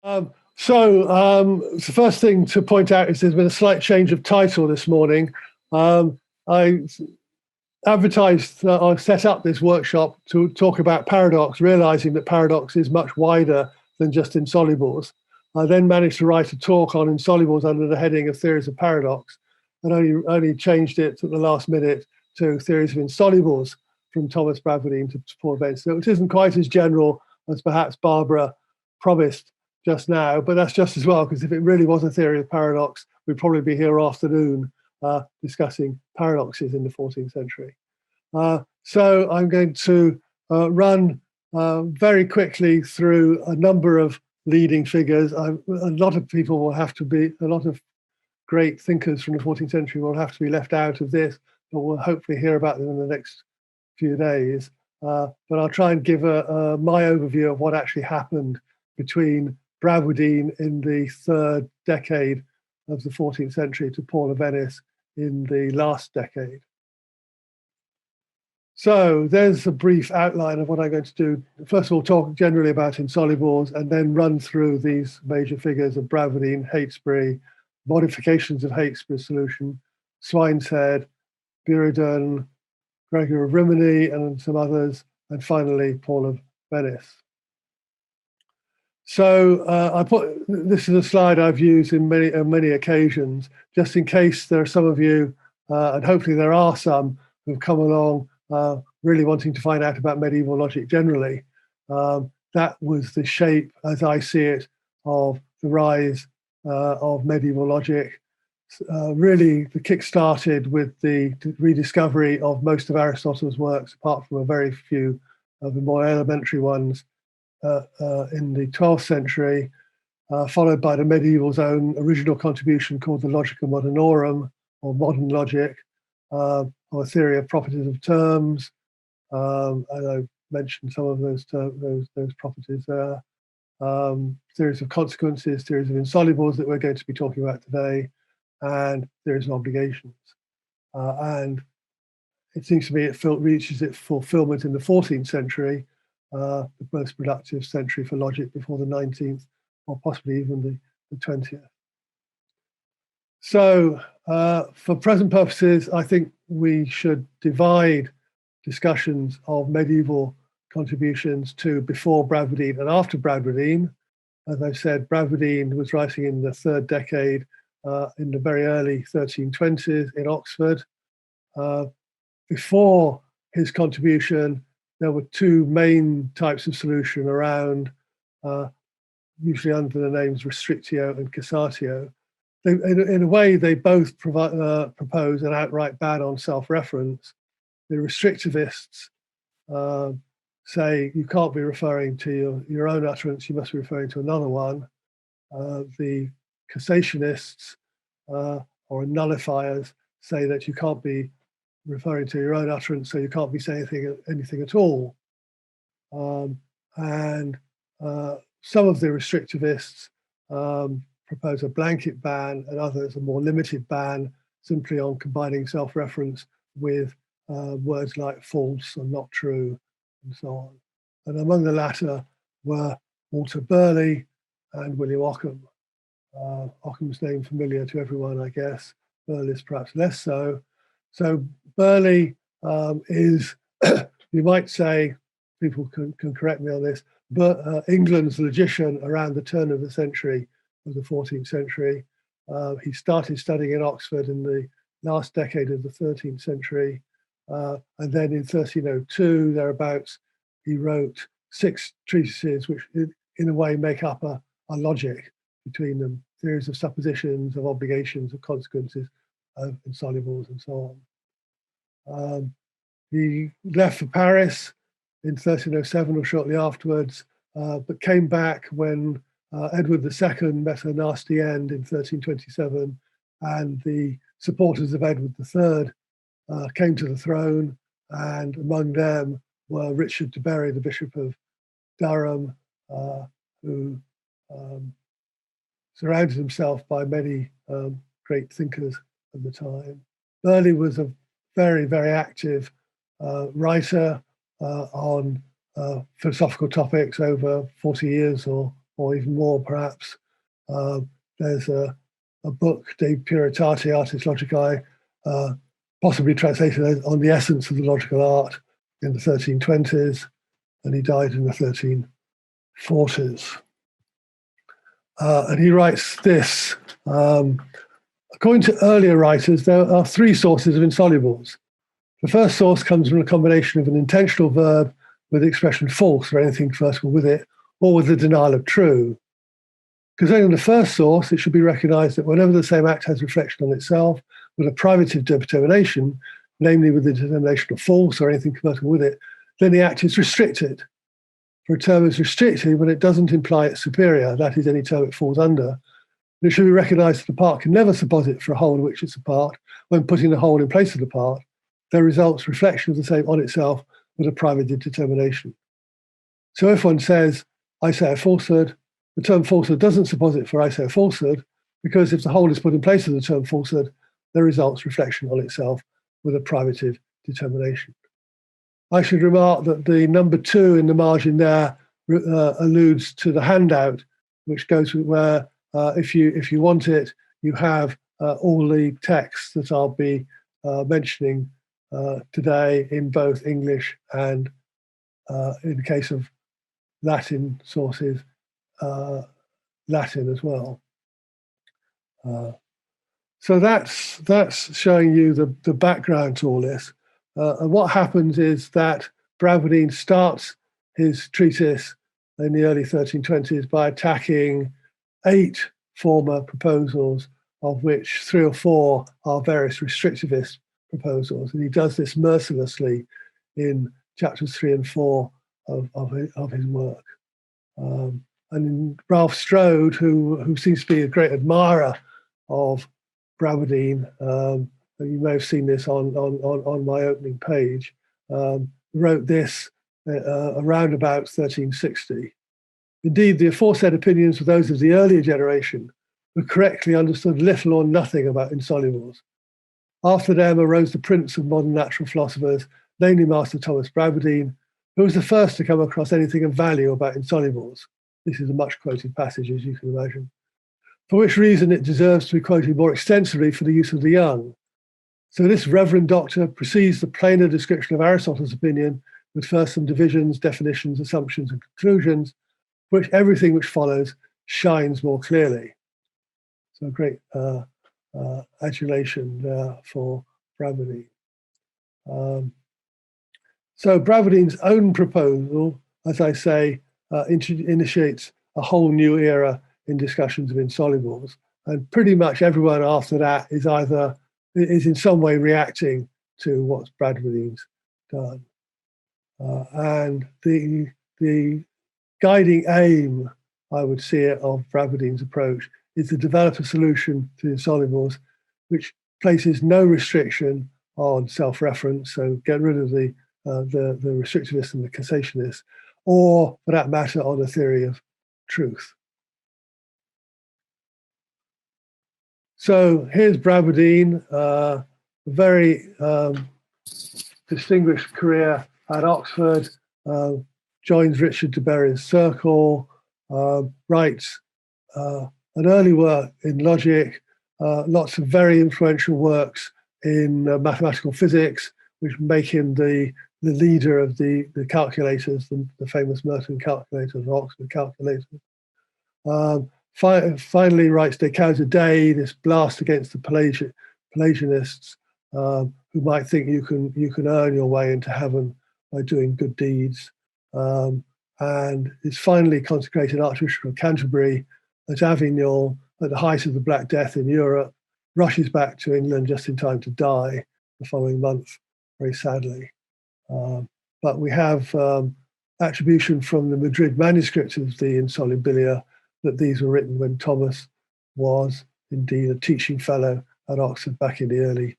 The first thing to point out is there's been a slight change of title this morning. I advertised or set up this workshop to talk about paradox, realizing that paradox is much wider than just insolubles. I then managed to write a talk on insolubles under the heading of theories of paradox, and only changed it at the last minute to theories of insolubles from Thomas Bradwardine to Paul of Venice. So it isn't quite as general as perhaps Barbara promised just now, but that's just as well, because if it really was a theory of paradox, we'd probably be here all afternoon discussing paradoxes in the 14th century. So I'm going to run very quickly through a number of leading figures. A lot of people will have to be, a lot of great thinkers from the 14th century will have to be left out of this, but we'll hopefully hear about them in the next few days. But I'll try and give my overview of what actually happened between Bradwardine in the third decade of the 14th century to Paul of Venice in the last decade. So there's a brief outline of what I'm going to do. First of all, talk generally about insolubles and then run through these major figures of Bradwardine, Heytesbury, modifications of Heytesbury's solution, Swineshead, Buridan, Gregory Rimini, and some others, and finally Paul of Venice. So this is a slide I've used in many occasions, just in case there are some of you, and hopefully there are some, who've come along really wanting to find out about medieval logic generally. That was the shape, as I see it, of the rise of medieval logic. Really, the kick started with the rediscovery of most of Aristotle's works, apart from a very few of the more elementary ones in the 12th century, followed by the medieval's own original contribution called the Logica Modernorum, or modern logic, or a theory of properties of terms. And I mentioned some of those properties there. Theories of consequences, theories of insolubles that we're going to be talking about today, and theories of obligations. And it seems to me it reaches its fulfillment in the 14th century, the most productive century for logic before the 19th, or possibly even the 20th. So for present purposes, I think we should divide discussions of medieval contributions to before Bradwardine and after Bradwardine. As I said, Bradwardine was writing in the third decade, in the very early 1320s in Oxford. Before his contribution, there were two main types of solution around, usually under the names restrictio and cassatio. In a way, they both propose an outright ban on self-reference. The restrictivists say you can't be referring to your own utterance, you must be referring to another one. The cassationists or nullifiers say that you can't be referring to your own utterance, so you can't be saying anything at all. And some of the restrictivists propose a blanket ban, and others a more limited ban, simply on combining self-reference with words like false and not true, and so on. And among the latter were Walter Burley and William Ockham. Ockham's name familiar to everyone, I guess. Burley's perhaps less so. So Burley is, you might say, people can correct me on this, but England's logician around the turn of the century, of the 14th century. He started studying in Oxford in the last decade of the 13th century. And then in 1302, thereabouts, he wrote 6 treatises, which in a way make up a logic between them, theories of suppositions, of obligations, of consequences, of insolubles, and so on. He left for Paris in 1307 or shortly afterwards, but came back when Edward II met a nasty end in 1327, and the supporters of Edward III came to the throne, and among them were Richard de Bury, the Bishop of Durham, who surrounded himself by many great thinkers of the time. Burley was a very, very active writer on philosophical topics over 40 years or or even more perhaps. There's a book, De Puritate Artis Logicae, possibly translated on the essence of the logical art in the 1320s, and he died in the 1340s. And he writes this, according to earlier writers, there are three sources of insolubles. The first source comes from a combination of an intentional verb with the expression false or anything convertible with it, or with the denial of true. Concerning the first source, it should be recognized that whenever the same act has reflection on itself with a privative determination, namely with the determination of false or anything convertible with it, then the act is restricted. For a term is restricted when it doesn't imply its superior, that is, any term it falls under. It should be recognized that the part can never supposit for a whole in which it's a part. When putting the whole in place of the part, there results reflection of the same on itself with a privative determination. So if one says, I say a falsehood, the term falsehood doesn't supposit for I say a falsehood, because if the whole is put in place of the term falsehood, there results reflection on itself with a privative determination. I should remark that the number 2 in the margin there alludes to the handout, which goes with where if you want it, you have all the texts that I'll be mentioning today in both English and, in the case of Latin sources, Latin as well. So that's showing you the background to all this. And what happens is that Bradwardine starts his treatise in the early 1320s by attacking 8 former proposals, of which 3 or 4 are various restrictivist proposals. And he does this mercilessly in chapters 3 and 4 of his work. And Ralph Strode, who seems to be a great admirer of Bradwardine, you may have seen this on my opening page, wrote this around about 1360. Indeed, the aforesaid opinions were those of the earlier generation, who correctly understood little or nothing about insolubles. After them arose the prince of modern natural philosophers, namely Master Thomas Bradwardine, who was the first to come across anything of value about insolubles. This is a much quoted passage, as you can imagine, for which reason it deserves to be quoted more extensively for the use of the young. So this reverend doctor precedes the plainer description of Aristotle's opinion with first some divisions, definitions, assumptions, and conclusions, which everything which follows shines more clearly. So great adulation for Bradwardine. So Bradwardine's own proposal, as I say, initiates a whole new era in discussions of insolubles, and pretty much everyone after that is in some way reacting to what Bradwardine's done. And the guiding aim, I would see it, of Bradwardine's approach is to develop a solution to insolubles which places no restriction on self-reference, so get rid of the restrictivists and the cassationists, or for that matter, on a theory of truth. So here's Bradwardine, a very distinguished career at Oxford, joins Richard de Bury's circle, writes an early work in logic, lots of very influential works in mathematical physics, which make him the leader of the calculators, the famous Merton calculators, or Oxford calculators. Finally writes De Causa Dei, this blast against the Pelagianists, who might think you can earn your way into heaven by doing good deeds, and is finally consecrated Archbishop of Canterbury at Avignon at the height of the Black Death in Europe, rushes back to England just in time to die the following month, very sadly. But we have attribution from the Madrid manuscript of the Insolubilia that these were written when Thomas was indeed a teaching fellow at Oxford back in the early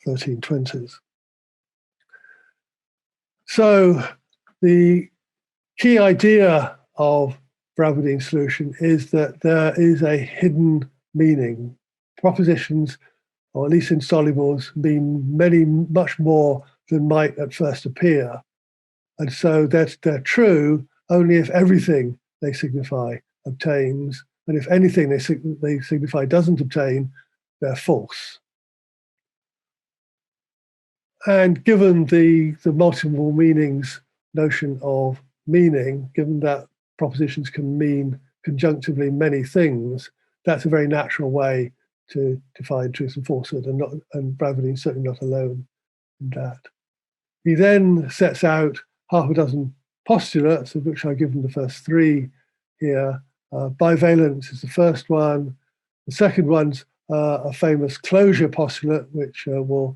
1320s. So the key idea of Bradwardine's solution is that there is a hidden meaning. Propositions, or at least insolubles, mean much more than might at first appear. And so they're true only if everything they signify obtains, and if anything they signify doesn't obtain, they're false. And given the multiple meanings notion of meaning, given that propositions can mean conjunctively many things, that's a very natural way to define truth and falsehood, and Bradwardine's certainly not alone in that. He then sets out half a dozen postulates, of which I've given the first three here. Bivalence is the first one. The second one's a famous closure postulate, which we'll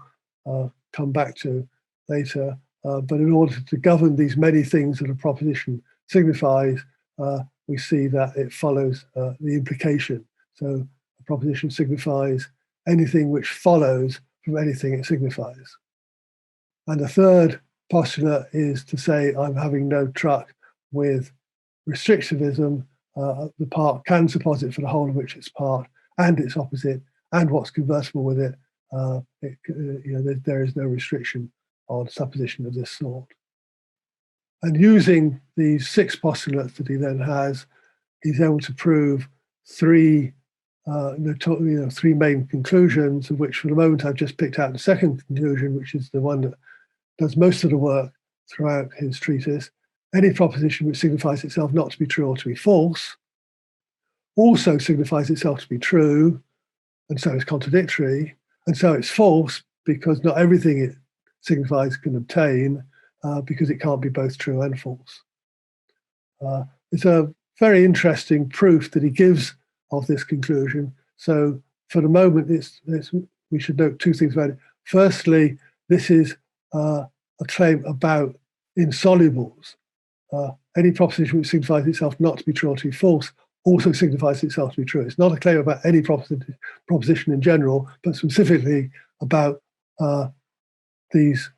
come back to later. But in order to govern these many things that a proposition signifies, we see that it follows the implication. So a proposition signifies anything which follows from anything it signifies. And the third postulate is to say I'm having no truck with restrictivism. The part can supposit for the whole of which it's part, and its opposite, and what's conversible with it. There is no restriction on supposition of this sort. And using these six postulates that he then has, he's able to prove three main conclusions, of which for the moment I've just picked out the second conclusion, which is the one that does most of the work throughout his treatise. Any proposition which signifies itself not to be true or to be false also signifies itself to be true, and so it's contradictory, and so it's false because not everything it signifies can obtain, because it can't be both true and false. It's a very interesting proof that he gives of this conclusion. So for the moment, we should note two things about it. Firstly, this is a claim about insolubles. Any proposition which signifies itself not to be true or to be false also signifies itself to be true. It's not a claim about any proposition in general, but specifically about these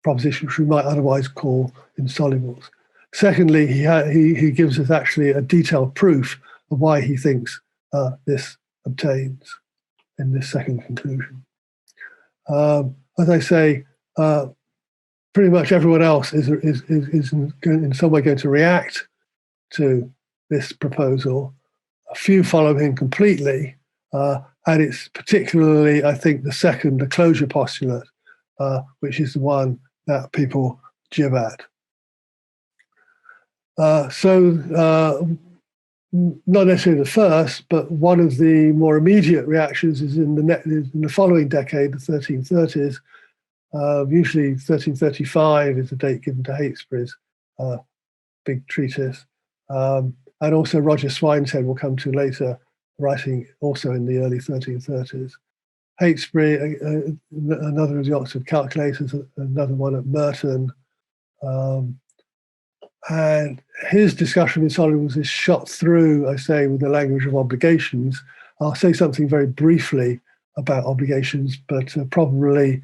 propositions which we might otherwise call insolubles. Secondly, he gives us actually a detailed proof of why he thinks this obtains in this second conclusion. As I say, pretty much everyone else is in some way going to react to this proposal. A few follow him completely, and it's particularly, I think, the closure postulate, which is the one that people jib at. Not necessarily the first, but one of the more immediate reactions is in the following decade, the 1330s. Usually 1335 is the date given to Heytesbury's big treatise. And also Roger Swineshead will come to later, writing also in the early 1330s. Heytesbury, another of the Oxford calculators, another one at Merton. And his discussion of insolubles is shot through, I say, with the language of obligations. I'll say something very briefly about obligations, but probably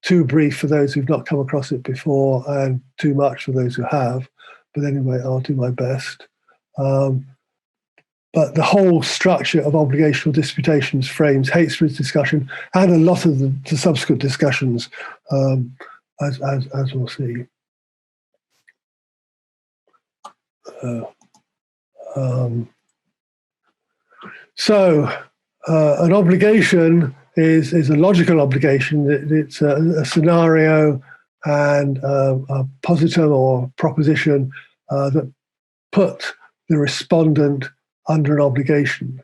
too brief for those who've not come across it before and too much for those who have. But anyway, I'll do my best. But the whole structure of obligational disputations frames Heytesbury's discussion and a lot of the subsequent discussions, as we'll see. An obligation is a logical obligation. It's a scenario and a positum or proposition that put the respondent under an obligation.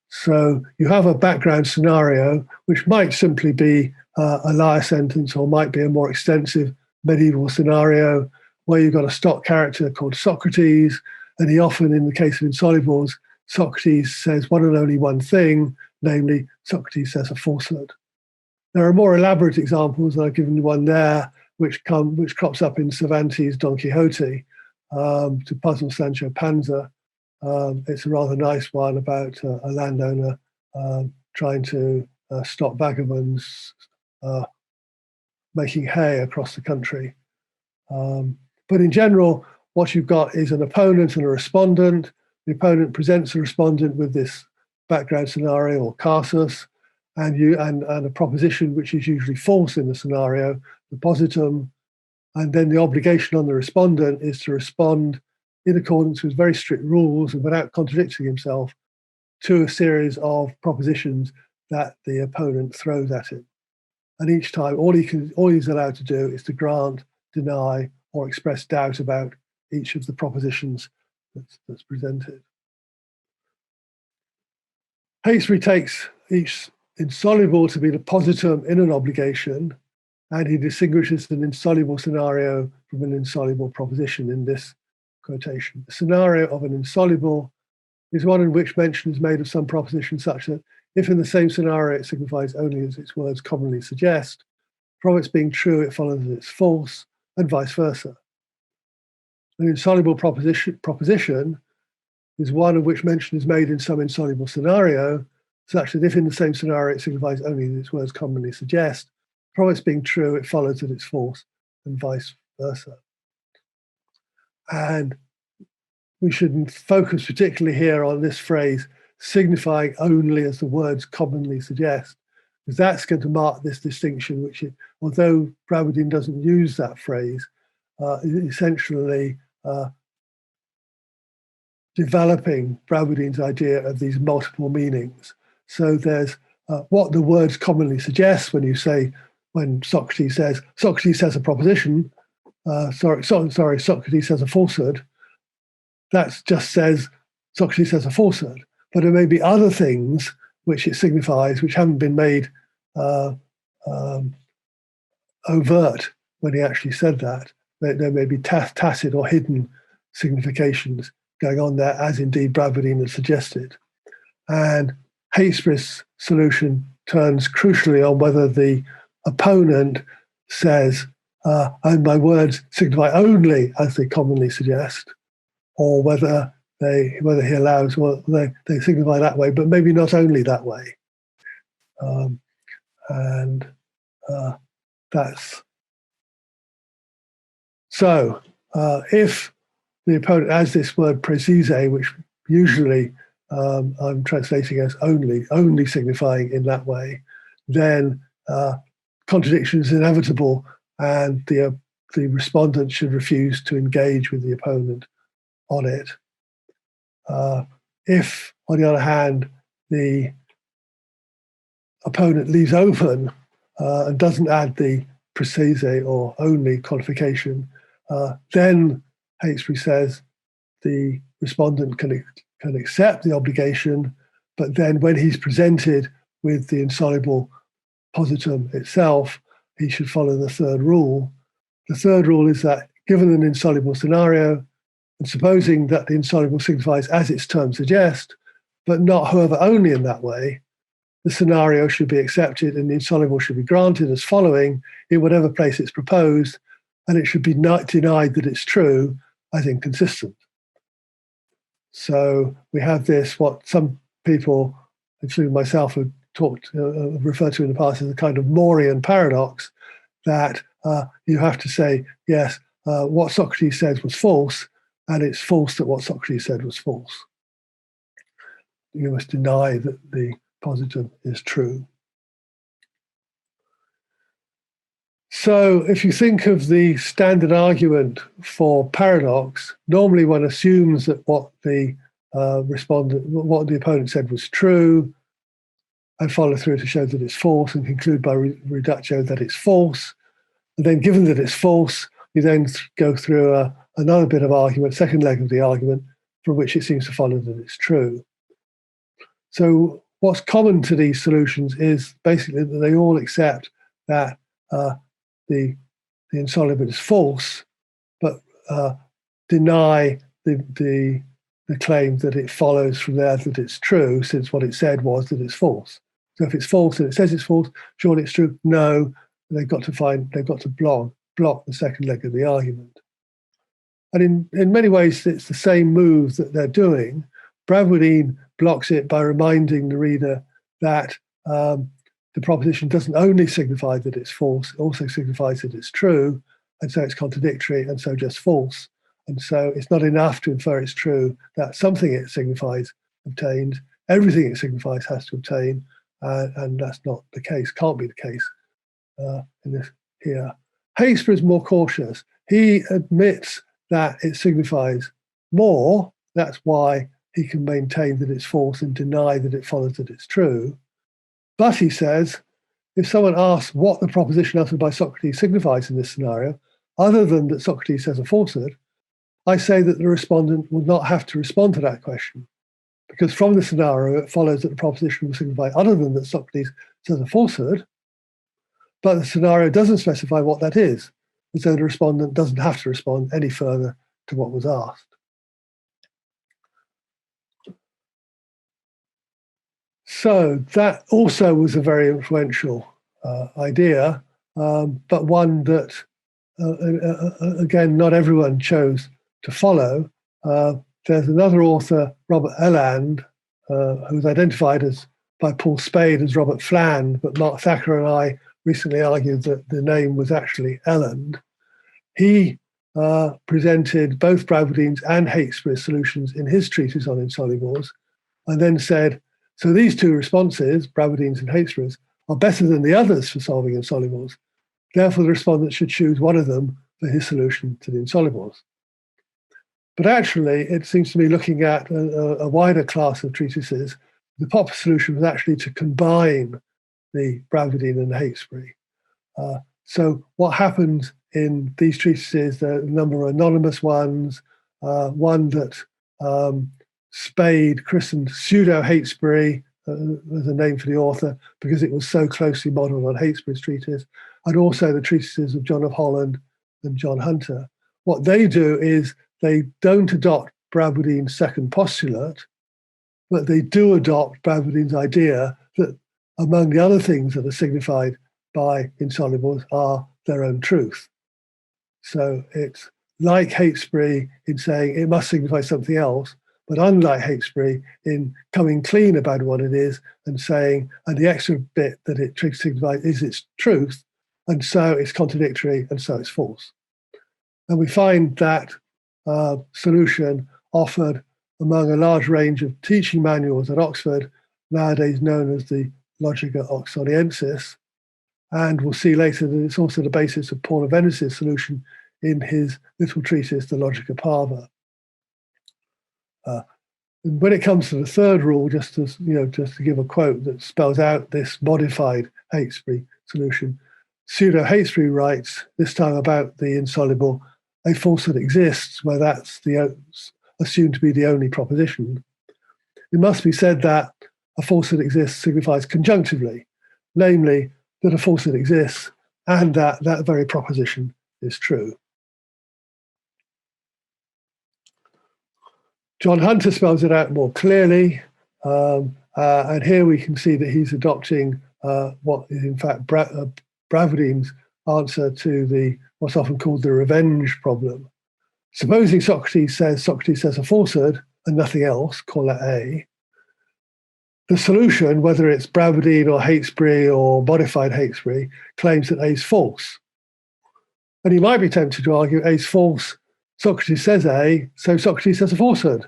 So you have a background scenario, which might simply be a liar sentence, or might be a more extensive medieval scenario where you've got a stock character called Socrates, and he often, in the case of insolubles, Socrates says one and only one thing, namely Socrates says a falsehood. There are more elaborate examples, and I've given you one there, which crops up in Cervantes' Don Quixote to puzzle Sancho Panza. It's a rather nice one about a landowner trying to stop vagabonds making hay across the country. But in general, what you've got is an opponent and a respondent. The opponent presents the respondent with this background scenario or casus, and a proposition which is usually false in the scenario, the positum, and then the obligation on the respondent is to respond in accordance with very strict rules and without contradicting himself, to a series of propositions that the opponent throws at him. And each time, all he's allowed to do is to grant, deny, or express doubt about each of the propositions that's presented. Hasteby takes each insoluble to be the positum in an obligation, and he distinguishes an insoluble scenario from an insoluble proposition in this quotation. The scenario of an insoluble is one in which mention is made of some proposition such that if in the same scenario it signifies only as its words commonly suggest, from its being true it follows that it's false, and vice versa. An insoluble proposition is one of which mention is made in some insoluble scenario, such that if in the same scenario it signifies only that its words commonly suggest, from its being true it follows that it's false, and vice versa. And we should focus particularly here on this phrase, signifying only as the words commonly suggest, because that's going to mark this distinction, which, although Bradwardine doesn't use that phrase, essentially developing Bradwardine's idea of these multiple meanings. So there's what the words commonly suggest when Socrates says a proposition, Socrates says a falsehood, that just says Socrates says a falsehood. But there may be other things which it signifies which haven't been made overt when he actually said that. There may be tacit or hidden significations going on there, as indeed Bradwardine has suggested. And Hasteby's solution turns crucially on whether the opponent says, and my words signify only as they commonly suggest, or whether he allows, well, they signify that way, but maybe not only that way. That's so. If the opponent adds this word precise, which usually I'm translating as only signifying in that way, then contradiction is inevitable, and the respondent should refuse to engage with the opponent on it. If, on the other hand, the opponent leaves open and doesn't add the precise or only qualification, then Hasteby says the respondent can accept the obligation, but then when he's presented with the insoluble positum itself, he should follow the third rule. The third rule is that given an insoluble scenario, and supposing that the insoluble signifies as its terms suggest, but not, however, only in that way, the scenario should be accepted and the insoluble should be granted as following in whatever place it's proposed, and it should be not denied that it's true as inconsistent. So we have this, what some people, including myself, have referred to in the past as a kind of Mauryan paradox, that you have to say, yes, what Socrates said was false, and it's false that what Socrates said was false. You must deny that the positum is true. So if you think of the standard argument for paradox, normally one assumes that what the opponent said was true, and follow through to show that it's false, and conclude by reductio that it's false. And then given that it's false, you then go through another bit of argument, second leg of the argument, from which it seems to follow that it's true. So what's common to these solutions is basically that they all accept that the insoluble is false, but deny the claim that it follows from there that it's true, since what it said was that it's false. So if it's false and it says it's false, surely it's true. No, they've got to block the second leg of the argument. And in many ways, it's the same move that they're doing. Bradwardine blocks it by reminding the reader that the proposition doesn't only signify that it's false, it also signifies that it's true, and so it's contradictory, and so just false. And so it's not enough to infer it's true, that something it signifies obtained. Everything it signifies has to obtain, and that's not the case, can't be the case in this here. Hasteby is more cautious. He admits that it signifies more. That's why he can maintain that it's false and deny that it follows that it's true. But he says, if someone asks what the proposition uttered by Socrates signifies in this scenario, other than that Socrates says a falsehood, I say that the respondent will not have to respond to that question, because from the scenario, it follows that the proposition will signify other than that Socrates says a falsehood, but the scenario doesn't specify what that is, and so the respondent doesn't have to respond any further to what was asked. So that also was a very influential idea, but one that, again, not everyone chose to follow. There's another author, Robert Eland, who was identified by Paul Spade as Robert Fland, but Mark Thacker and I recently argued that the name was actually Eland. He presented both Bradwardine's and Heytesbury's solutions in his treatise on Insolubles, and then said, so these two responses, Bradwardine's and Heytesbury's, are better than the others for solving Insolubles. Therefore, the respondent should choose one of them for his solution to the Insolubles. But actually, it seems to me, looking at a wider class of treatises, the popular solution was actually to combine the Bradwardine and the Heytesbury. So what happened in these treatises, there are a number of anonymous ones, one that Spade christened Pseudo-Heytesbury as a name for the author because it was so closely modelled on Heytesbury's treatise, and also the treatises of John of Holland and John Hunter. What they do is they don't adopt Bradwardine's second postulate, but they do adopt Bradwardine's idea that among the other things that are signified by Insolubles are their own truth. So it's like Heytesbury in saying it must signify something else, but unlike Heytesbury in coming clean about what it is and saying, and the extra bit that it signifies is its truth, and so it's contradictory, and so it's false. And we find that solution offered among a large range of teaching manuals at Oxford, nowadays known as the Logica Oxoniensis, and we'll see later that it's also the basis of Paul of Venice's solution in his little treatise, the Logica Parva. And when it comes to the third rule, just to give a quote that spells out this modified Heytesbury solution, Pseudo-Heytesbury writes, this time about the insoluble, a falsehood exists where that's assumed to be the only proposition. It must be said that a falsehood exists signifies conjunctively, namely that a falsehood exists and that that very proposition is true. John Hunter spells it out more clearly, and here we can see that he's adopting what is in fact Bradwardine's answer to what's often called the revenge problem. Supposing Socrates says a falsehood and nothing else, call that A, the solution, whether it's Bradwardine or Heytesbury or modified Heytesbury, claims that A is false. And he might be tempted to argue A is false. Socrates says A, so Socrates says a falsehood.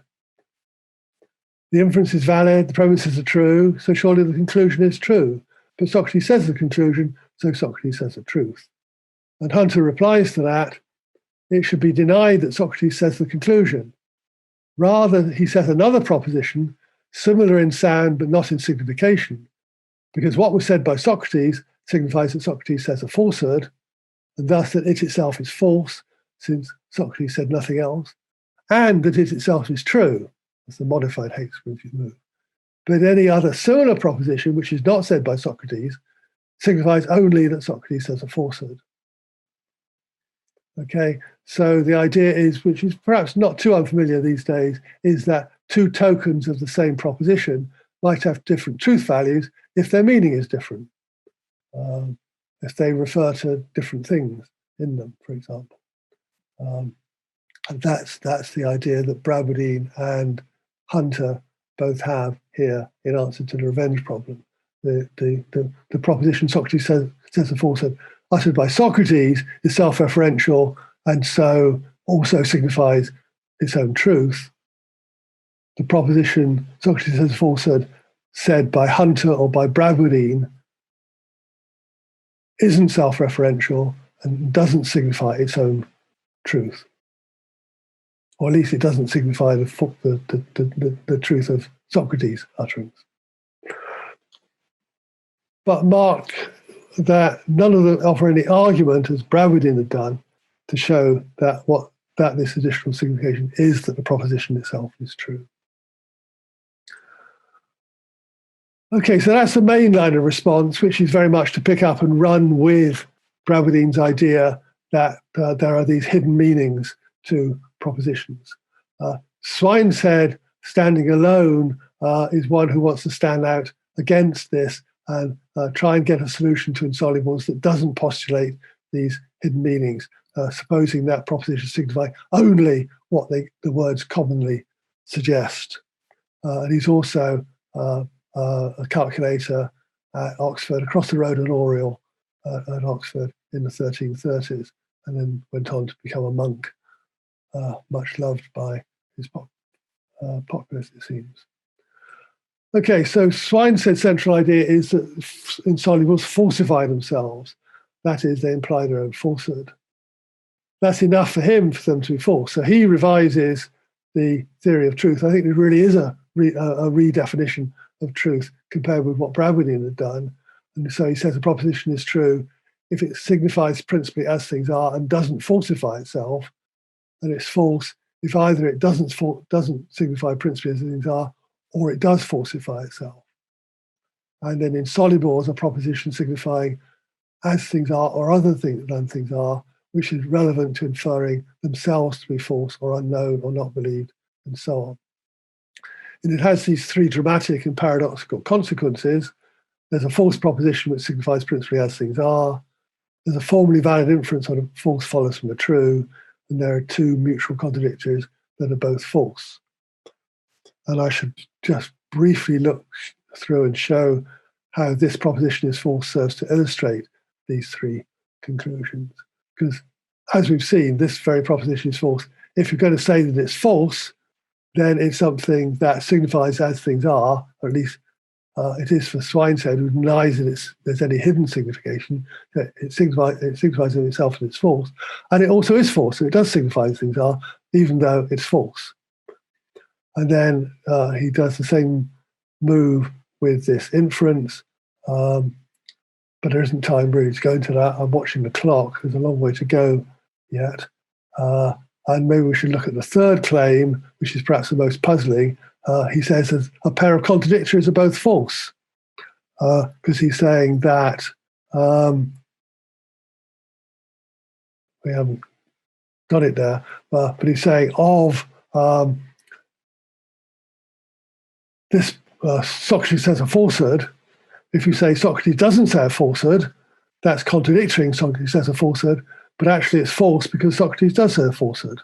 The inference is valid, the premises are true, so surely the conclusion is true. But Socrates says the conclusion, so Socrates says the truth. And Hunter replies to that, it should be denied that Socrates says the conclusion. Rather, he says another proposition, similar in sound but not in signification, because what was said by Socrates signifies that Socrates says a falsehood, and thus that it itself is false, since Socrates said nothing else, and that it itself is true. That's the modified Heytesbury move. But any other similar proposition, which is not said by Socrates, signifies only that Socrates says a falsehood. Okay, so the idea is, which is perhaps not too unfamiliar these days, is that two tokens of the same proposition might have different truth values if their meaning is different, if they refer to different things in them, for example. And that's the idea that Bradwardine and Hunter both have here in answer to the revenge problem. The proposition Socrates says a falsehood uttered by Socrates is self-referential and so also signifies its own truth. The proposition Socrates says a falsehood said by Hunter or by Bradwardine isn't self-referential and doesn't signify its own truth. or at least it doesn't signify the truth of Socrates' utterance. But mark that none of them offer any argument, as Bradwardine had done, to show that this additional signification is that the proposition itself is true. Okay, so that's the main line of response, which is very much to pick up and run with Bradwardine's idea that there are these hidden meanings to propositions. Swine said, standing alone is one who wants to stand out against this and try and get a solution to Insolubles that doesn't postulate these hidden meanings, supposing that propositions signify only what the words commonly suggest. And he's also a calculator at Oxford, across the road at Oriel at Oxford in the 1330s, and then went on to become a monk, much loved by his populace, it seems. Okay, so Swine's central idea is that Insolubles falsify themselves. That is, they imply their own falsehood. That's enough for him for them to be false. So he revises the theory of truth. I think there really is a redefinition of truth compared with what Bradwardine had done. And so he says a proposition is true if it signifies principally as things are and doesn't falsify itself, and it's false if either it doesn't signify principally as things are, or it does falsify itself. And then Insolubles, a proposition signifying as things are or other than things are, which is relevant to inferring themselves to be false or unknown or not believed, and so on. And it has these three dramatic and paradoxical consequences. There's a false proposition which signifies principally as things are. There's a formally valid inference on a false follows from a true. And there are two mutual contradictories that are both false. And I should just briefly look through and show how this proposition is false serves to illustrate these three conclusions. Because as we've seen, this very proposition is false. If you're going to say that it's false, then it's something that signifies as things are, or at least it is for Swinehead, who denies that there's any hidden signification. That it signifies in itself that it's false. And it also is false, so it does signify as things are, even though it's false. And then he does the same move with this inference, but there isn't time really to go into that. I'm watching the clock. There's a long way to go yet. And maybe we should look at the third claim, which is perhaps the most puzzling. He says that a pair of contradictories are both false, because he's saying that we haven't got it there, but he's saying of this Socrates says a falsehood. If you say Socrates doesn't say a falsehood, that's contradicting Socrates says a falsehood, but actually it's false because Socrates does say a falsehood.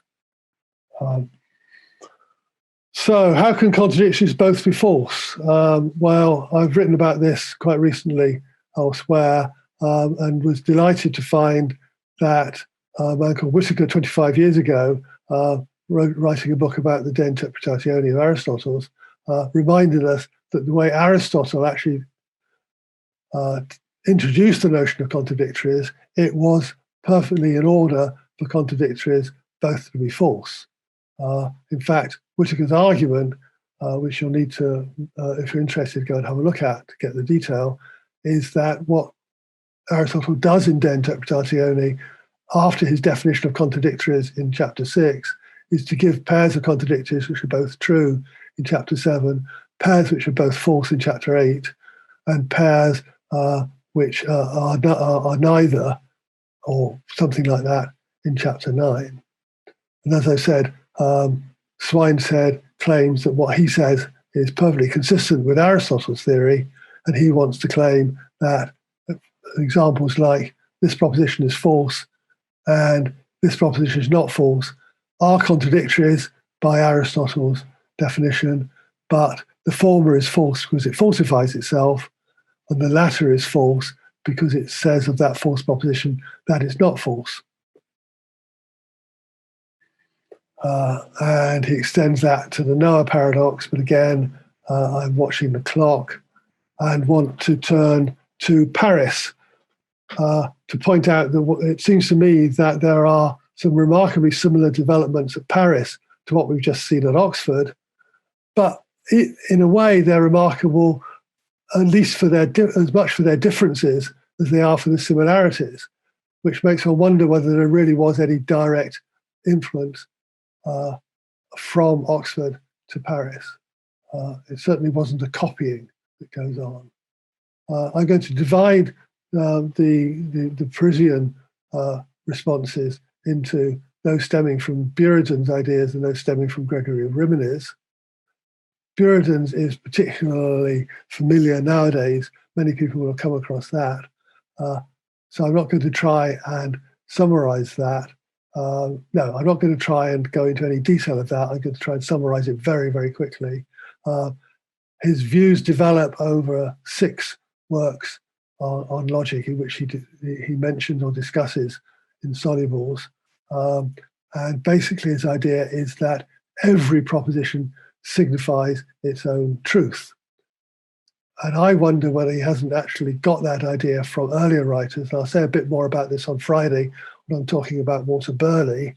So how can contradictions both be false? Well, I've written about this quite recently elsewhere, and was delighted to find that a man called Whittaker 25 years ago, writing a book about the De Interpretatione of Aristotle's, reminded us that the way Aristotle actually introduced the notion of contradictories, it was perfectly in order for contradictories both to be false. In fact, Whittaker's argument, which you'll need to, if you're interested, go and have a look at to get the detail, is that what Aristotle does in De Interpretatione after his definition of contradictories in chapter 6 is to give pairs of contradictories which are both true in chapter 7, pairs which are both false in chapter 8, and pairs which are neither, or something like that, in chapter 9. And as I said, Swinehead claims that what he says is perfectly consistent with Aristotle's theory, and he wants to claim that examples like this proposition is false and this proposition is not false are contradictories by Aristotle's definition, but the former is false because it falsifies itself, and the latter is false because it says of that false proposition that it's not false. And he extends that to the Noah paradox, but again, I'm watching the clock and want to turn to Paris to point out that it seems to me that there are some remarkably similar developments at Paris to what we've just seen at Oxford, but in a way they're remarkable, at least for as much for their differences as they are for the similarities, which makes one wonder whether there really was any direct influence from Oxford to Paris. It certainly wasn't a copying that goes on. I'm going to divide the Parisian responses into those stemming from Buridan's ideas and those stemming from Gregory Rimini's. Buridan's is particularly familiar nowadays. Many people will have come across that. So I'm not going to try and summarize that. No, I'm not going to try and go into any detail of that. I'm going to try and summarize it very, very quickly. His views develop over 6 works on logic in which he mentions or discusses insolubles. And basically his idea is that every proposition signifies its own truth. And I wonder whether he hasn't actually got that idea from earlier writers. And I'll say a bit more about this on Friday when I'm talking about Walter Burley.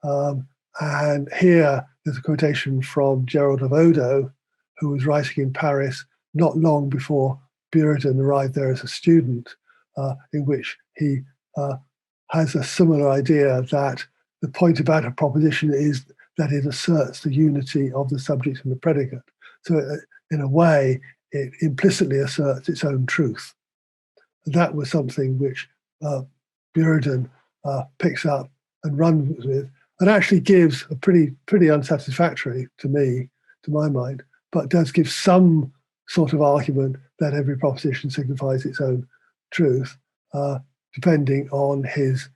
And here there's a quotation from Gerald of Odo, who was writing in Paris not long before Buridan arrived there as a student, in which he has a similar idea that the point about a proposition is that it asserts the unity of the subject and the predicate. So in a way, it implicitly asserts its own truth. That was something which Buridan picks up and runs with, and actually gives a pretty unsatisfactory to my mind, but does give some sort of argument that every proposition signifies its own truth, depending on his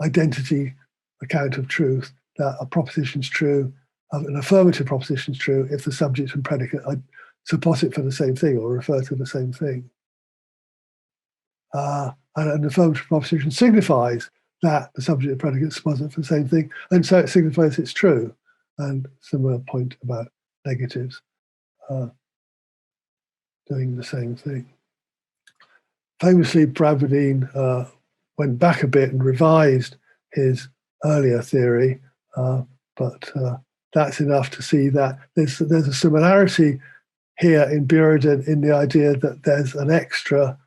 identity account of truth, that a proposition's true, an affirmative proposition's true if the subject and predicate are supposit for the same thing or refer to the same thing. And an affirmative proposition signifies that the subject and predicate supposit for the same thing, and so it signifies it's true. And similar point about negatives doing the same thing. Famously, Bradwardine went back a bit and revised his earlier theory, but that's enough to see that there's a similarity here in Buridan in the idea that there's an extra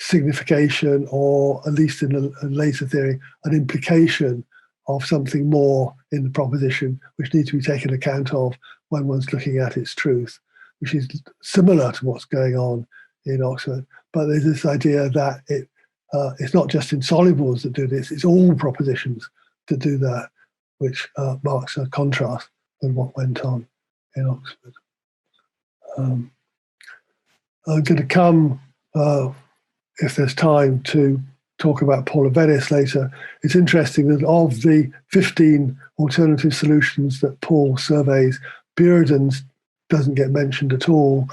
signification, or at least in a later theory, an implication of something more in the proposition which needs to be taken account of when one's looking at its truth, which is similar to what's going on in Oxford. But there's this idea that it's not just insolubles that do this, it's all propositions that do that, which marks a contrast with what went on in Oxford. I'm going to come, if there's time, to talk about Paul of Venice later. It's interesting that of the 15 alternative solutions that Paul surveys, Buridan's doesn't get mentioned at all.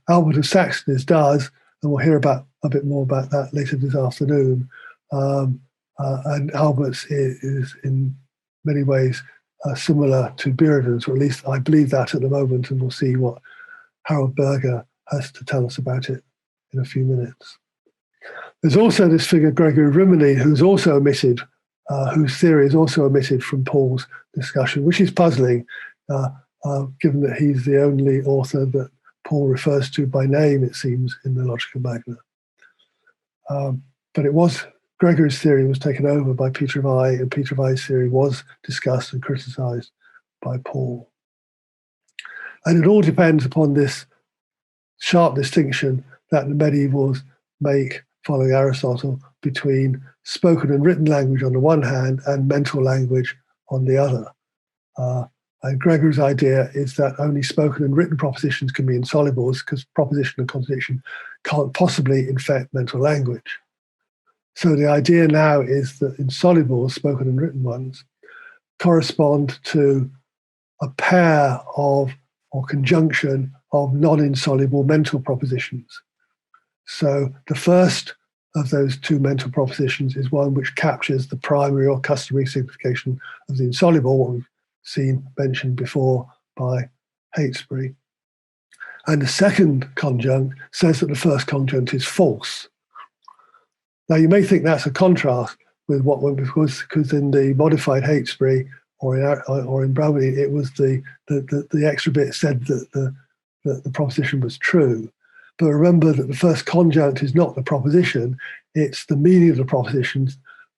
Albert of Saxony's does, and we'll hear a bit more about that later this afternoon. And Albert's is in many ways similar to Buridan's, or at least I believe that at the moment, and we'll see what Harold Berger has to tell us about it in a few minutes. There's also this figure, Gregory Rimini, who's also omitted, whose theory is also omitted from Paul's discussion, which is puzzling, given that he's the only author that Paul refers to by name, it seems, in the Logica Magna. But it was, Gregory's theory was taken over by Peter of Eye, and Peter of Eye's theory was discussed and criticized by Paul. And it all depends upon this sharp distinction that the medievals make, following Aristotle, between spoken and written language on the one hand and mental language on the other. And Gregory's idea is that only spoken and written propositions can be insolubles, because proposition and contradiction can't possibly infect mental language. So the idea now is that insolubles, spoken and written ones, correspond to a pair of, or conjunction of, non-insoluble mental propositions. So the first of those two mental propositions is one which captures the primary or customary signification of the insoluble, what we've seen mentioned before by Heytesbury. And the second conjunct says that the first conjunct is false. Now, you may think that's a contrast with what went before, because in the modified Heytesbury, or in Bradwardine, it was the extra bit said that the proposition was true. But remember that the first conjunct is not the proposition; it's the meaning of the proposition,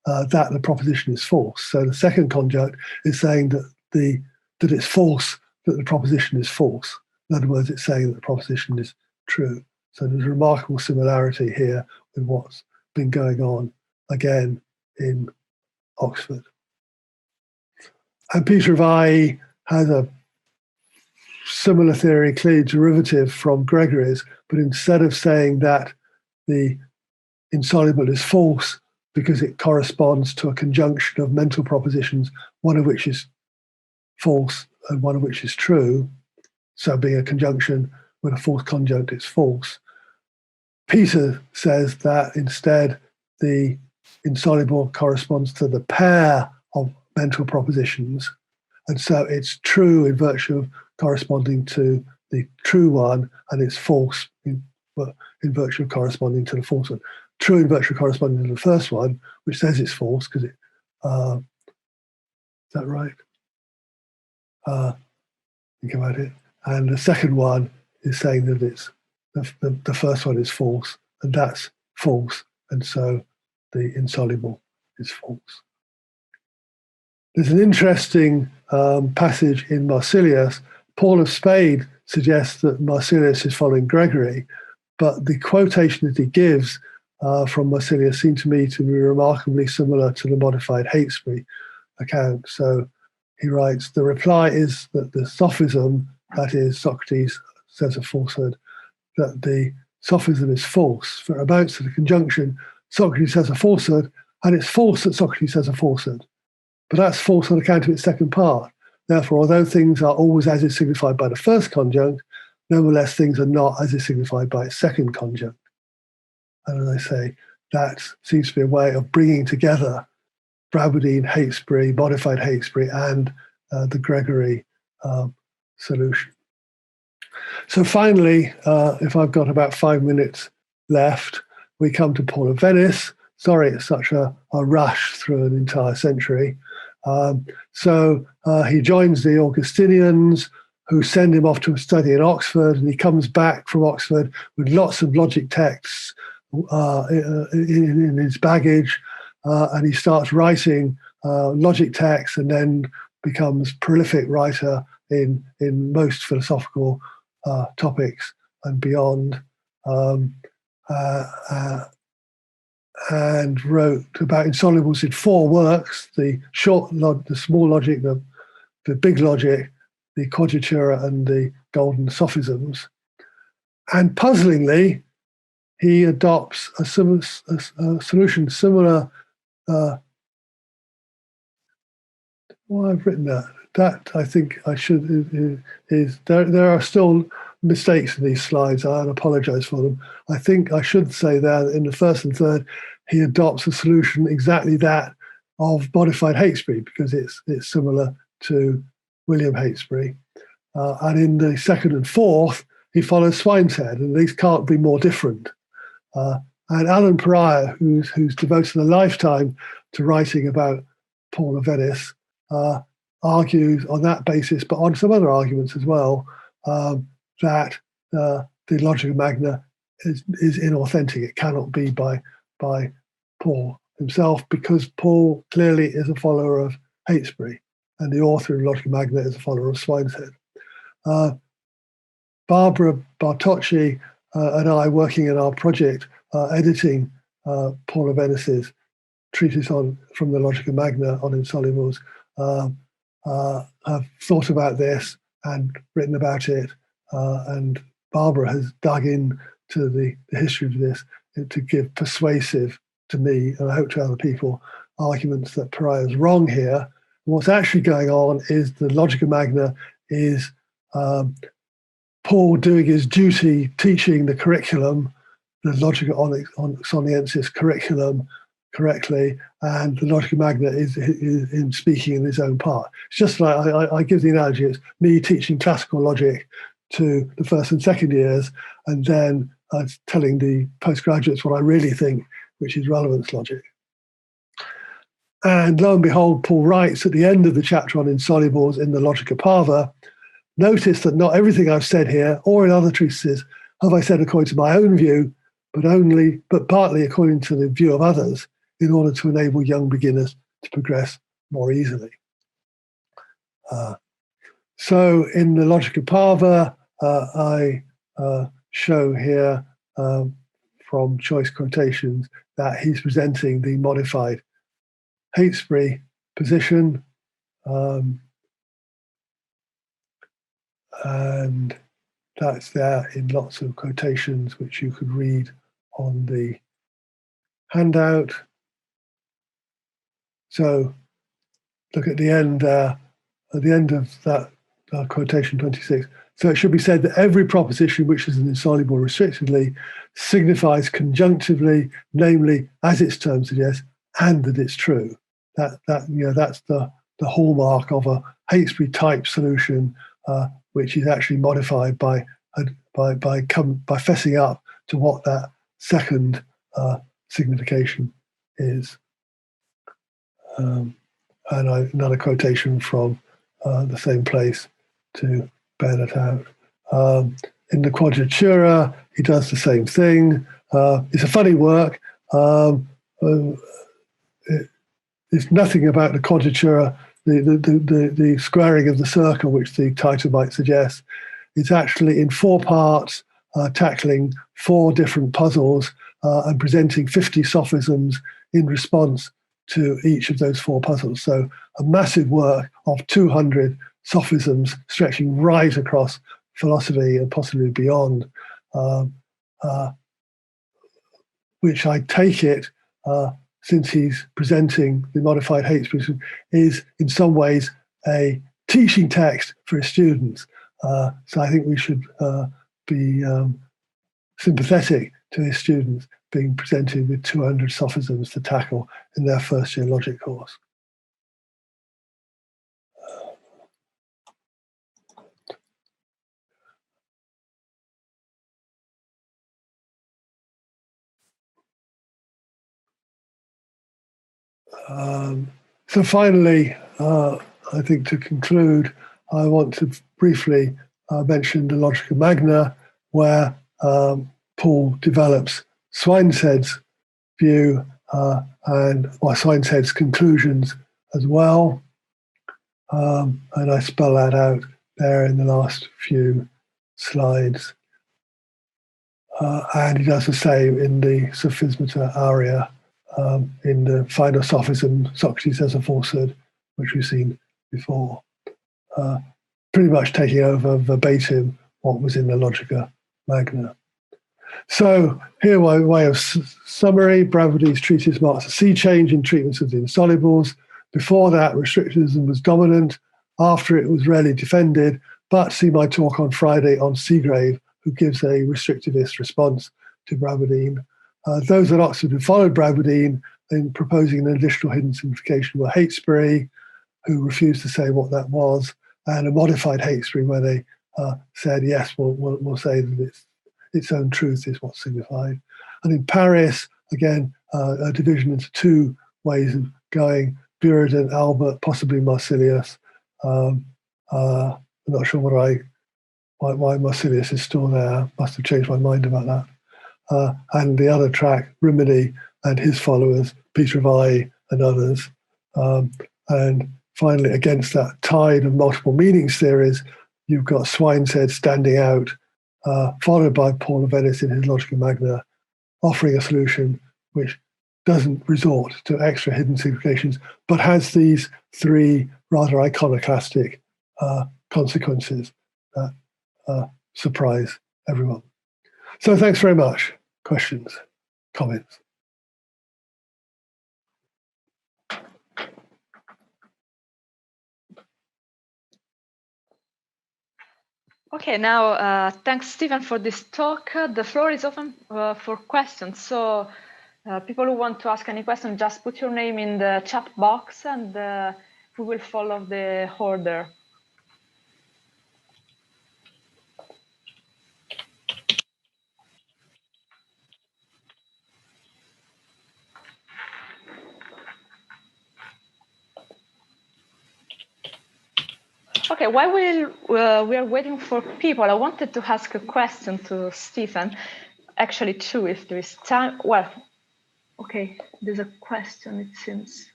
that the proposition is false. So the second conjunct is saying that it's false, that the proposition is false. In other words, it's saying that the proposition is true. So there's a remarkable similarity here with what's been going on again in Oxford. And Peter of Eye has a similar theory, clearly derivative from Gregory's, but instead of saying that the insoluble is false because it corresponds to a conjunction of mental propositions, one of which is false and one of which is true, so being a conjunction with a false conjunct, it's false. Peter says that instead the insoluble corresponds to the pair of mental propositions, and so it's true in virtue of corresponding to the true one, and it's false in virtue of corresponding to the false one. True in virtue of corresponding to the first one, which says it's false because it. Is that right? Think about it. And the second one is saying that it's the first one is false, and that's false, and so the insoluble is false. There's an interesting passage in Marsilius. Paul of Spade suggests that Marsilius is following Gregory, but the quotation that he gives from Marsilius seemed to me to be remarkably similar to the modified Heytesbury account. So he writes, the reply is that the sophism, that is, Socrates says a falsehood, that the sophism is false, for it amounts to the conjunction, Socrates says a falsehood, and it's false that Socrates says a falsehood. But that's false on account of its second part. Therefore, although things are always as is signified by the first conjunct, nevertheless things are not as is signified by its second conjunct. And as I say, that seems to be a way of bringing together Bradwardine, Heytesbury, modified Heytesbury, and the Gregory solution. So finally, if I've got about 5 minutes left, we come to Paul of Venice. Sorry, it's such a rush through an entire century. So he joins the Augustinians, who send him off to study in Oxford, and he comes back from Oxford with lots of logic texts in his baggage, and he starts writing logic texts, and then becomes prolific writer in most philosophical topics and beyond, and wrote about insolubles in 4 works: the small logic, the big logic, the quadratura, and the golden sophisms. And puzzlingly, he adopts a solution similar. Well, I've written that. That I think I should is there are still mistakes in these slides. I apologize for them. I think I should say there that in the first and third, he adopts a solution exactly that of modified Heytesbury, because it's similar to William Heytesbury. And in the second and fourth, he follows Swine's Head, and these can't be more different. And Alan Pariah, who's devoted a lifetime to writing about Paul of Venice, argues on that basis, but on some other arguments as well, that the Logica Magna is inauthentic. It cannot be by Paul himself, because Paul clearly is a follower of Heytesbury, and the author of Logica Magna is a follower of Swine's Head. Barbara Bartocci and I, working in our project, editing Paul of Venice's treatise from the Logica Magna on insolubles, have thought about this and written about it, and Barbara has dug in to the history of this to give persuasive, to me, and I hope to other people, arguments that Pariah is wrong here. What's actually going on is the Logica Magna is Paul doing his duty, teaching the curriculum, the Logica Onyxoniensis curriculum correctly, and the Logica Magna is in speaking in his own part. It's just like, I give the analogy, it's me teaching classical logic to the first and second years, and then telling the postgraduates what I really think, which is relevance logic. And lo and behold, Paul writes at the end of the chapter on Insolubles in the Logica Parva, notice that not everything I've said here or in other treatises have I said according to my own view, but partly according to the view of others, in order to enable young beginners to progress more easily. So in the Logica Parva, I show here from choice quotations that he's presenting the modified Heytesbury position, and that's there in lots of quotations, which you could read on the handout. So look at the end of that quotation 26. So it should be said that every proposition which is an insoluble restrictively signifies conjunctively, namely, as its term suggests, and that it's true. That's the hallmark of a Heytesbury type solution, which is actually modified by fessing up to what that second signification is. And another quotation from the same place to bear that out. In the Quadratura, he does the same thing. It's a funny work. It's nothing about the Quadratura, the squaring of the circle, which the title might suggest. It's actually in 4 parts, tackling 4 different puzzles and presenting 50 sophisms in response to each of those 4 puzzles. So a massive work of 200 sophisms stretching right across philosophy and possibly beyond, which I take it, since he's presenting the modified Heytesbury, is in some ways a teaching text for his students. So I think we should be sympathetic to his students being presented with 200 sophisms to tackle in their first year logic course. So finally, I think to conclude, I want to briefly mention the Logica Magna, where Paul develops Swineshead's view and Swineshead's conclusions as well. And I spell that out there in the last few slides. And he does the same in the Sophismata Aria, in the final sophism, Socrates as a falsehood, which we've seen before. Pretty much taking over verbatim what was in the Logica Magna. So here, by way of summary, Bradwardine's treatise marks a sea change in treatments of the insolubles. Before that, restrictivism was dominant. After it was rarely defended, but see my talk on Friday on Seagrave, who gives a restrictivist response to Bradwardine. Those at Oxford who followed Bradwardine in proposing an additional hidden simplification were Heytesbury, who refused to say what that was, and a modified Heytesbury, where they said, yes, we'll say that its own truth is what's signified. And in Paris, again, a division into 2 ways of going, Buridan, Albert, possibly Marsilius. I'm not sure why Marsilius is still there. Must have changed my mind about that. And the other track, Rimini and his followers, Peter of Eye and others. And finally, against that tide of multiple meanings theories, you've got Swineshead standing out, followed by Paul of Venice in his Logica Magna, offering a solution which doesn't resort to extra hidden significations, but has these 3 rather iconoclastic consequences that surprise everyone. So thanks very much. Questions, comments? Okay, now thanks, Stephen, for this talk. The floor is open for questions. So people who want to ask any question, just put your name in the chat box and we will follow the order. Okay, while we are waiting for people, I wanted to ask a question to Stephen. Actually, two, if there is time. Well, okay, there's a question, it seems.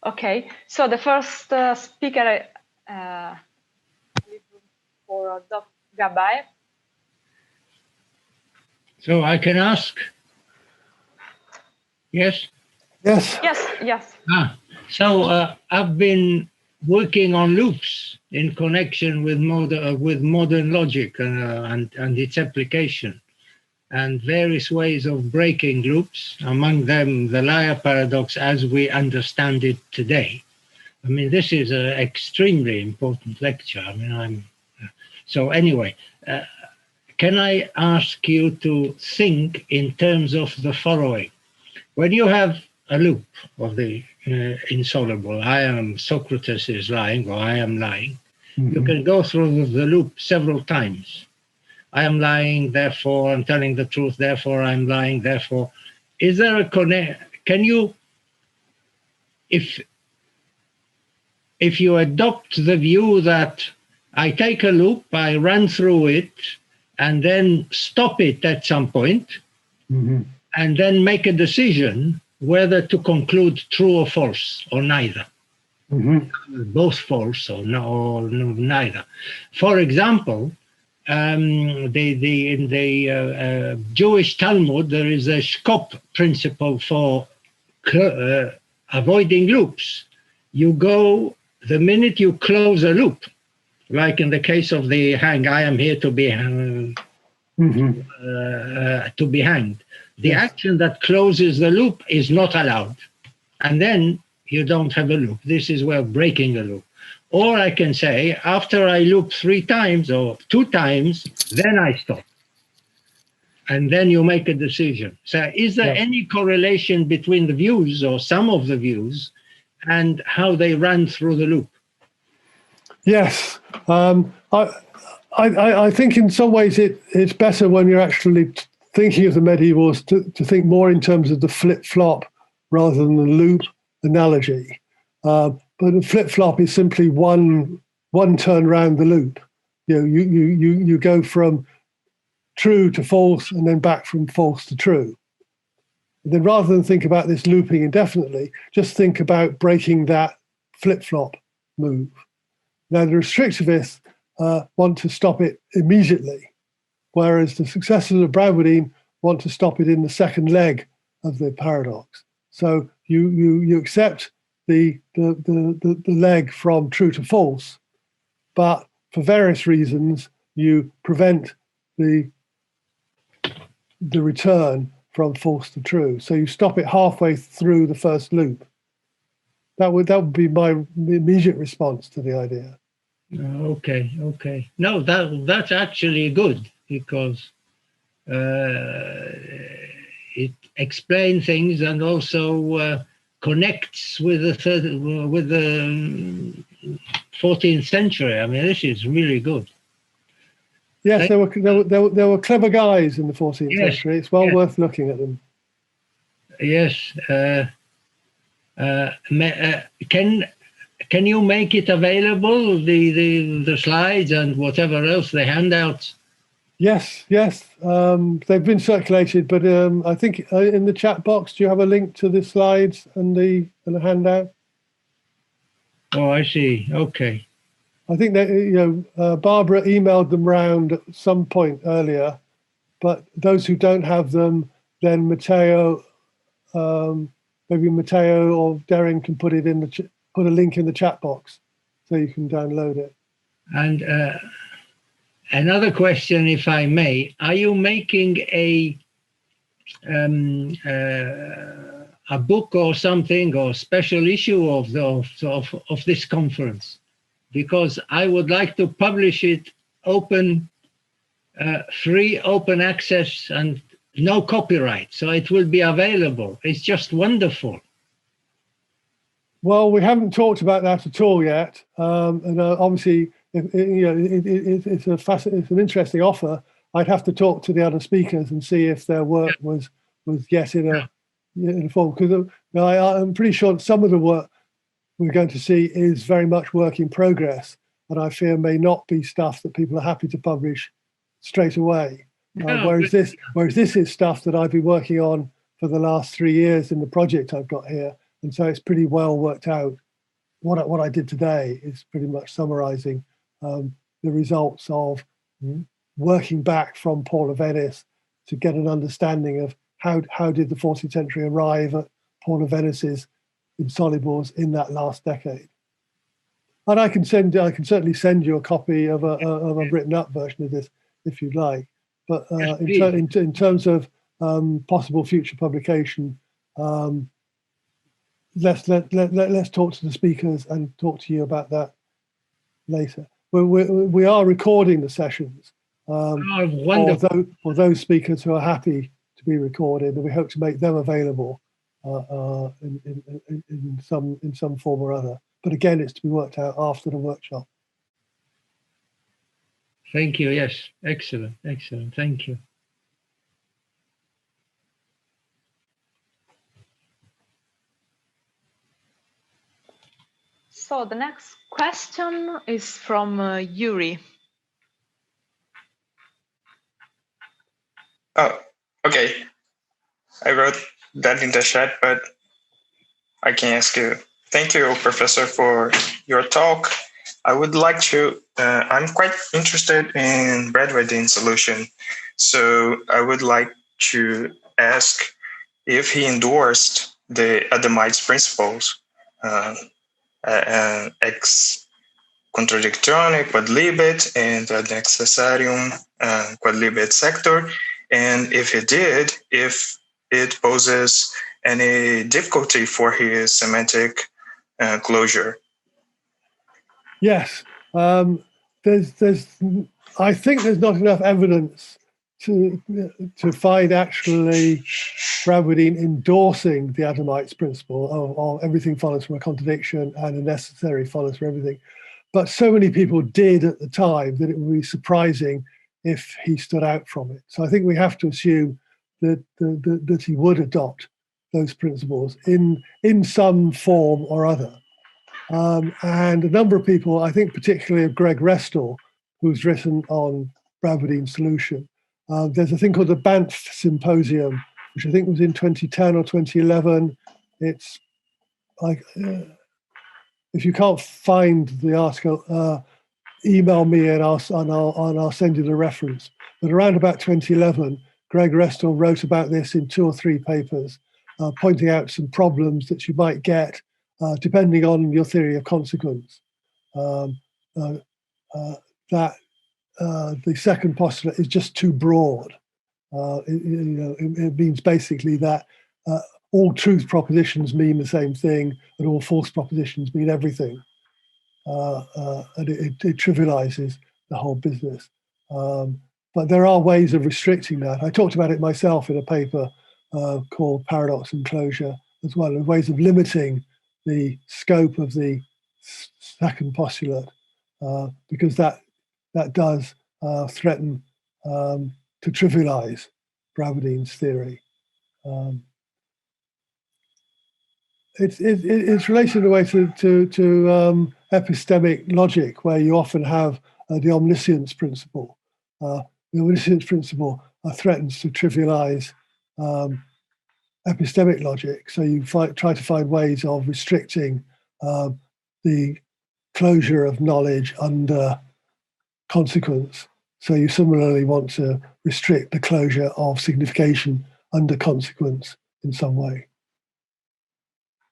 Okay, so the first speaker for Dr. Gabay. So I can ask? Yes? Yes. Yes. So I've been working on loops in connection with modern logic and its application, and various ways of breaking loops, among them the liar paradox as we understand it today. I mean, this is an extremely important lecture. I mean, so anyway, can I ask you to think in terms of the following? When you have a loop of the insoluble, I am, Socrates is lying, or I am lying, you can go through the loop several times. I am lying, therefore I'm telling the truth, therefore I'm lying, therefore. Is there a can you, if you adopt the view that I take a loop, I run through it, and then stop it at some point, and then make a decision whether to conclude true or false, or neither. Both false or neither. For example, in the Jewish Talmud, there is a Shkop principle for avoiding loops. You go, the minute you close a loop, like in the case of the hang, I am here to be hanged. The action that closes the loop is not allowed. And then you don't have a loop. This is where breaking a loop. Or I can say, after I loop 3 times or 2 times, then I stop. And then you make a decision. So is there any correlation between the views or some of the views and how they run through the loop? Yes. I think in some ways it's better when you're actually thinking of the medievals to think more in terms of the flip-flop rather than the loop analogy. But a flip-flop is simply one turn around the loop. You go from true to false and then back from false to true. And then rather than think about this looping indefinitely, just think about breaking that flip-flop move. Now, the restrictivists want to stop it immediately, whereas the successors of Bradwardine want to stop it in the second leg of the paradox. So you accept the leg from true to false, but for various reasons you prevent the return from false to true. So you stop it halfway through the first loop. That would be my immediate response to the idea. Okay. No, that's actually good, because it explains things and also connects with the 14th century. I mean, this is really good. Yes, there were clever guys in the 14th century. It's well worth looking at them. Yes. Can you make it available, the slides and whatever else, the handouts? Yes. They've been circulated, but I think in the chat box, do you have a link to the slides and the handout? Oh, I see. Okay. I think that Barbara emailed them round at some point earlier, but those who don't have them, then Matteo, maybe Matteo or Darren can put it in put a link in the chat box so you can download it. And another question, if I may, are you making a book or something, or special issue of this conference? Because I would like to publish it open, free, open access, and no copyright. So it will be available. It's just wonderful. Well, we haven't talked about that at all yet, and obviously, it's an interesting offer. I'd have to talk to the other speakers and see if their work was yet in a form, because I'm pretty sure some of the work we're going to see is very much work in progress, and I fear may not be stuff that people are happy to publish straight away. Whereas this is stuff that I've been working on for the last 3 years in the project I've got here, and so it's pretty well worked out. What I did today is pretty much summarising the results of working back from Paul of Venice to get an understanding of how did the 14th century arrive at Paul of Venice's Insolubles in that last decade. And I can certainly send you a copy of a written up version of this if you'd like. But in terms of possible future publication, let's talk to the speakers and talk to you about that later. We are recording the sessions for those speakers who are happy to be recorded, and we hope to make them available in some form or other. But again, it's to be worked out after the workshop. Thank you. Yes, excellent. Thank you. So the next question is from Yuri. Oh, okay. I wrote that in the chat, but I can ask you. Thank you, Professor, for your talk. I would like to, I'm quite interested in Bradwardine's solution. So I would like to ask if he endorsed the Adamites principles, ex contradictione quod libet and ad necessarium quod libet sector, and if it did, if it poses any difficulty for his semantic closure. Yes, there's. I think there's not enough evidence to find actually Bradwardine endorsing the Adamites principle of everything follows from a contradiction and a necessary follows from everything. But so many people did at the time that it would be surprising if he stood out from it. So I think we have to assume that he would adopt those principles in some form or other. And a number of people, I think particularly of Greg Restall, who's written on Bradwardine's solution. There's a thing called the Banff Symposium, which I think was in 2010 or 2011. It's like, if you can't find the article, email me and I'll send you the reference. But around about 2011, Greg Restall wrote about this in 2 or 3 papers, pointing out some problems that you might get depending on your theory of consequence. That the second postulate is just too broad. It means basically that all truth propositions mean the same thing and all false propositions mean everything. And it trivializes the whole business. But there are ways of restricting that. I talked about it myself in a paper called Paradox and Closure as well, and ways of limiting the scope of the second postulate, because that does threaten to trivialize Bradwardine's theory. It's related in a way to epistemic logic, where you often have the omniscience principle. The omniscience principle threatens to trivialize epistemic logic. So you try to find ways of restricting the closure of knowledge under consequence. So you similarly want to restrict the closure of signification under consequence in some way.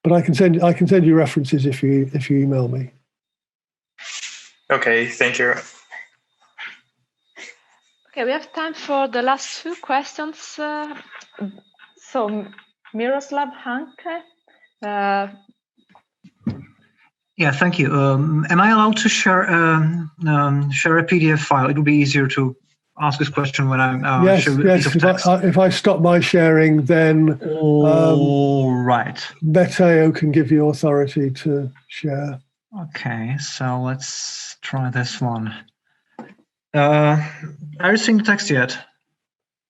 But I can send you references if you email me. Okay, thank you. Okay, we have time for the last 2 questions. So Miroslav Hanke. Yeah, thank you. Am I allowed to share a PDF file? It would be easier to ask this question when I'm yes. If I stop my sharing, then all right. Matteo can give you authority to share. Okay, so let's try this one. Are you seeing the text yet?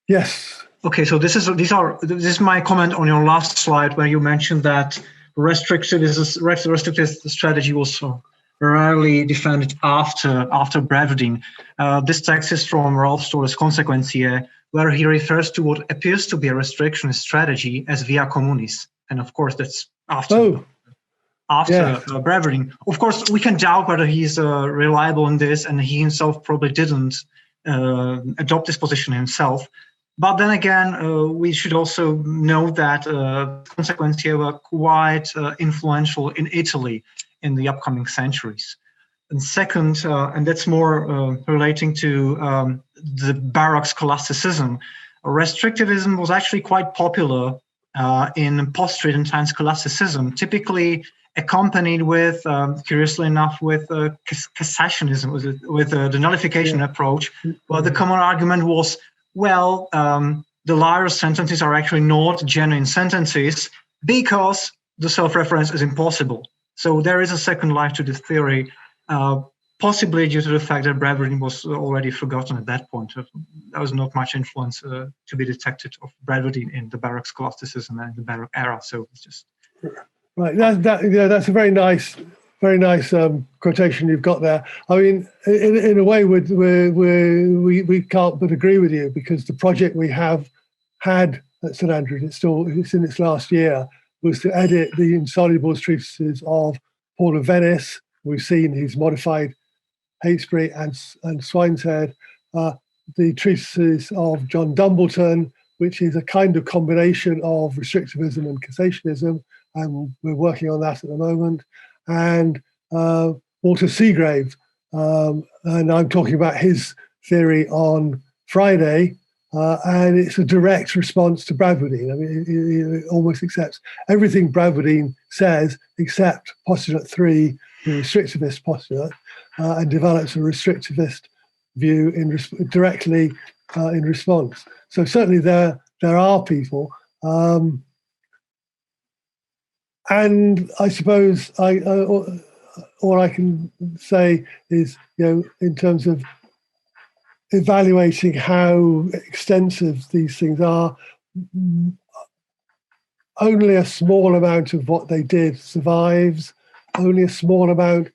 Yes. Okay, so this is my comment on your last slide where you mentioned that restrictive strategy was rarely defended after Bradwardine. This text is from Rolf Stoller's Consequentiae, where he refers to what appears to be a restrictionist strategy as via communis. And of course, that's after Bradwardine. Of course, we can doubt whether he's reliable in this, and he himself probably didn't adopt this position himself. But then again, we should also note that Consequentiae were quite influential in Italy in the upcoming centuries. And second, and that's more relating to the Baroque scholasticism, restrictivism was actually quite popular in post-Tridentine scholasticism, typically accompanied with, curiously enough, with cassationism, with the nullification approach, where the common argument was, well, the liar's sentences are actually not genuine sentences because the self-reference is impossible. So there is a second life to this theory, possibly due to the fact that Bradwardine was already forgotten at that point. There was not much influence to be detected of Bradwardine in the Baroque scholasticism and the Baroque era. So it's just right. That's a very nice quotation you've got there. I mean, in a way, we can't but agree with you, because the project we have had at St Andrews, it's in its last year, was to edit the Insolubles treatises of Paul of Venice. We've seen his modified Heytesbury and Swineshead, the treatises of John Dumbleton, which is a kind of combination of restrictivism and cassationism, and we're working on that at the moment, and Walter Seagrave, and I'm talking about his theory on Friday, and it's a direct response to Bradwardine. I mean, it almost accepts everything Bradwardine says except postulate 3, the restrictivist postulate, and develops a restrictivist view directly in response. So certainly there are people, and I suppose all I can say is, in terms of evaluating how extensive these things are, only a small amount of what they did survives. Only a small amount,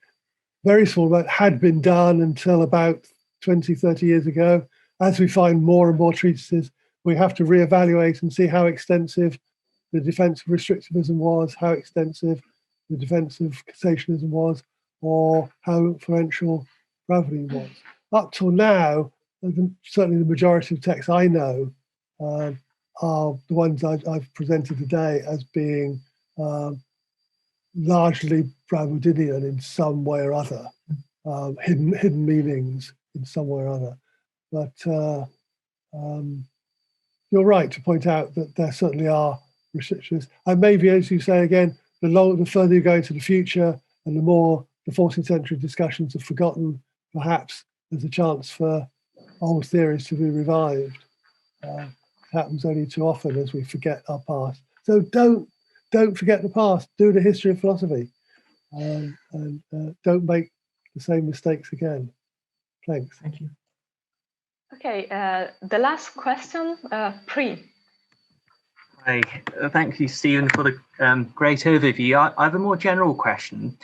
very small amount, had been done until about 20, 30 years ago. As we find more and more treatises, we have to reevaluate and see how extensive the defense of restrictivism was, how extensive the defense of cassationism was, or how influential Bradwardine was. Up till now, certainly the majority of texts I know are the ones I've presented today as being largely Bradwardinian in some way or other, hidden meanings in some way or other. But you're right to point out that there certainly are restrictions. And maybe, as you say again, the further you go into the future and the more the 14th century discussions are forgotten, perhaps there's a chance for old theories to be revived. It happens only too often as we forget our past. So don't forget the past. Do the history of philosophy, and don't make the same mistakes again. Thanks. Thank you. Okay, the last question, Pre. Hi, thank you, Stephen, for the great overview. I have a more general question.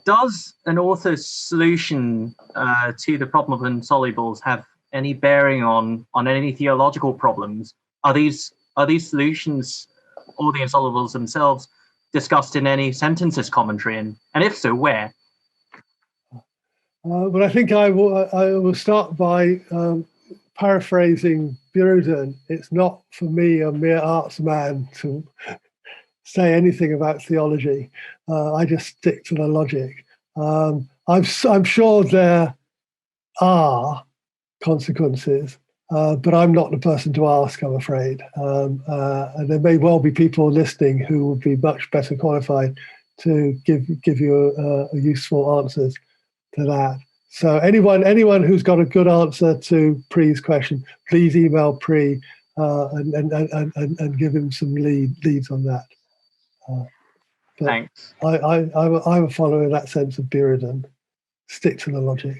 Does an author's solution to the problem of insolubles have any bearing on any theological problems? Are these solutions, or the insolubles themselves, discussed in any sentences commentary, and if so, where? But I think I will start by paraphrasing Burley. It's not for me, a mere artsman, to say anything about theology. I just stick to the logic. I'm sure there are consequences, but I'm not the person to ask, I'm afraid. And there may well be people listening who would be much better qualified to give you a useful answers to that. So anyone who's got a good answer to Pre's question, please email Pre and give him some leads on that. Thanks. I'm a follower in that sense of Buridan. Stick to the logic.